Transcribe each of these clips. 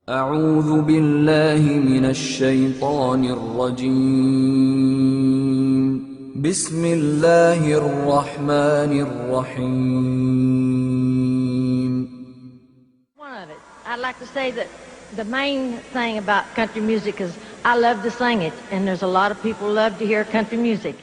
أعوذ بالله من الشيطان الرجيم بسم الله الرحمن الرحيم. One of it. I'd like to say that the main thing about country music is I love to sing it, and there's a lot of people who love to hear country music.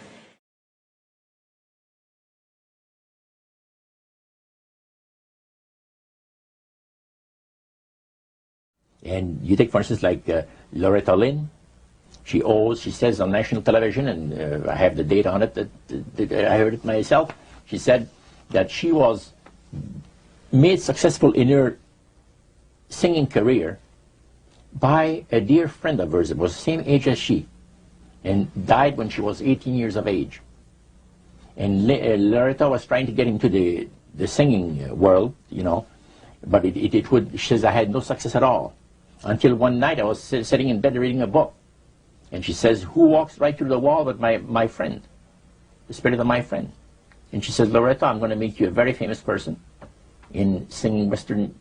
And you take, for instance, like Loretta Lynn. She says on national television, and I have the data on it, that I heard it myself. She said that she was made successful in her singing career by a dear friend of hers that was the same age as she, and died when she was 18 years of age. And Loretta was trying to get into the singing world, you know, but she says, I had no success at all. Until one night I was sitting in bed reading a book. And she says, who walks right through the wall but my friend, the spirit of my friend? And she says, Loretta, I'm going to make you a very famous person in singing Western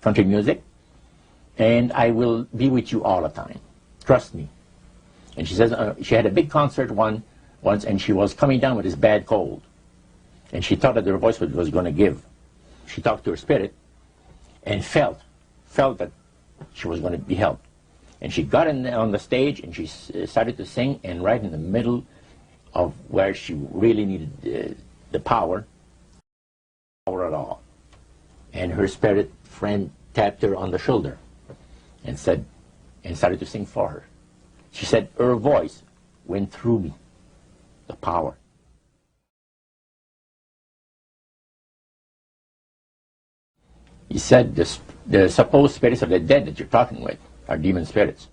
country music, and I will be with you all the time. Trust me. And she says, she had a big concert once, and she was coming down with this bad cold. And she thought that her voice was going to give. She talked to her spirit and felt that she was going to be helped. And she got on the stage and she started to sing, and right in the middle of where she really needed the power at all. And her spirit friend tapped her on the shoulder and said, and started to sing for her. She said, her voice went through me, the power. He said, the supposed spirits of the dead that you're talking with are demon spirits.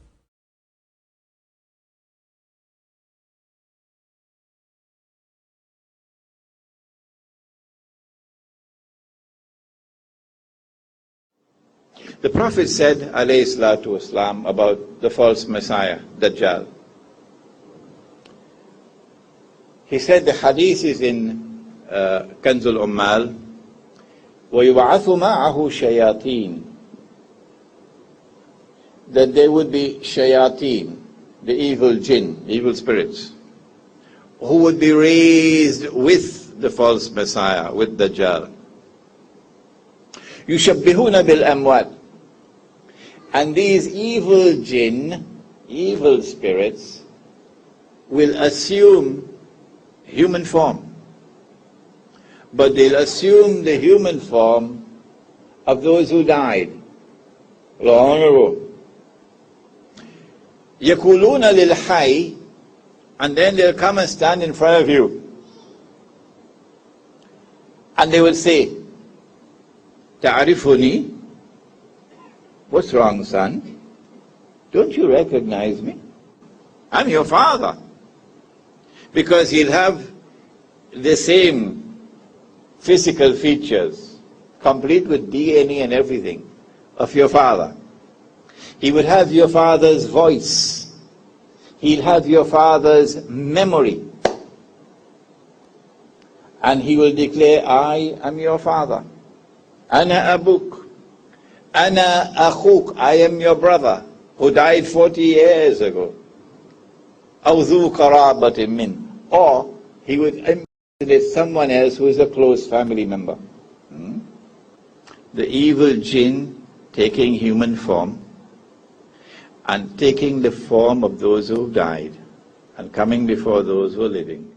The Prophet said, alayhi salatu wasalam, about the false Messiah, Dajjal. He said, the hadith is in Kanzul Ummal, وَيُبْعَثُ مَعَهُ شَيَاطِينَ, that there would be shayateen, the evil jinn, evil spirits, who would be raised with the false Messiah, with Dajjal. يُشَبِّهُونَ بِالْأَمْوَاتِ, and these evil jinn, evil spirits, will assume human form. But they'll assume the human form of those who died long ago. يَقُولُونَ لِلْحَيِّ, and then they'll come and stand in front of you. And they will say, تَعْرِفُنِي? What's wrong, son? Don't you recognize me? I'm your father. Because he'll have the same physical features, complete with DNA and everything, of your father. He would have your father's voice. He'll have your father's memory. And he will declare, I am your father. Ana abuk. Ana akhuk. I am your brother who died 40 years ago. أو ذو قرابة من. Or he would impersonate someone else who is a close family member. The evil jinn taking human form and taking the form of those who died and coming before those who are living.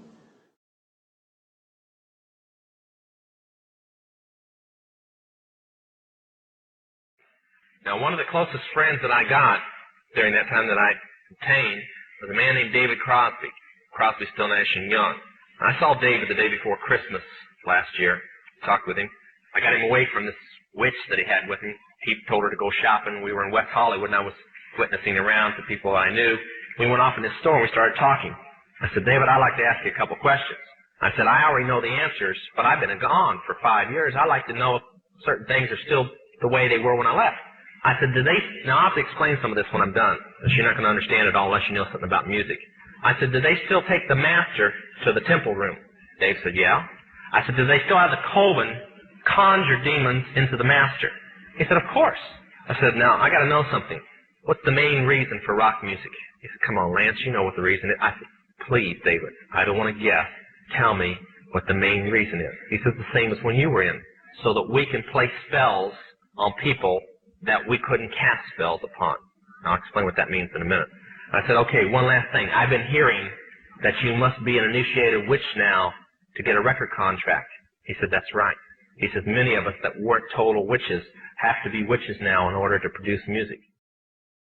Now, one of the closest friends that I got during that time that I obtained was a man named David Crosby. Crosby, Still, Nash and Young. And I saw David the day before Christmas last year, talked with him. I got him away from this witch that he had with him. He told her to go shopping. We were in West Hollywood, and I was witnessing around to people I knew. We went off in his store, and we started talking. I said, David, I'd like to ask you a couple questions. I said, I already know the answers, but I've been gone for 5 years. I'd like to know if certain things are still the way they were when I left. I said, now I'll have to explain some of this when I'm done. You're not going to understand it all unless you know something about music. I said, do they still take the master to the temple room? Dave said, yeah. I said, do they still have the coven conjure demons into the master? He said, of course. I said, now, I got to know something. What's the main reason for rock music? He said, come on, Lance, you know what the reason is. I said, please, David, I don't want to guess. Tell me what the main reason is. He says, the same as when you were in, so that we can play spells on people that we couldn't cast spells upon. I'll explain what that means in a minute. I said, okay, one last thing. I've been hearing that you must be an initiated witch now to get a record contract. He said, that's right. He says, many of us that weren't total witches have to be witches now in order to produce music.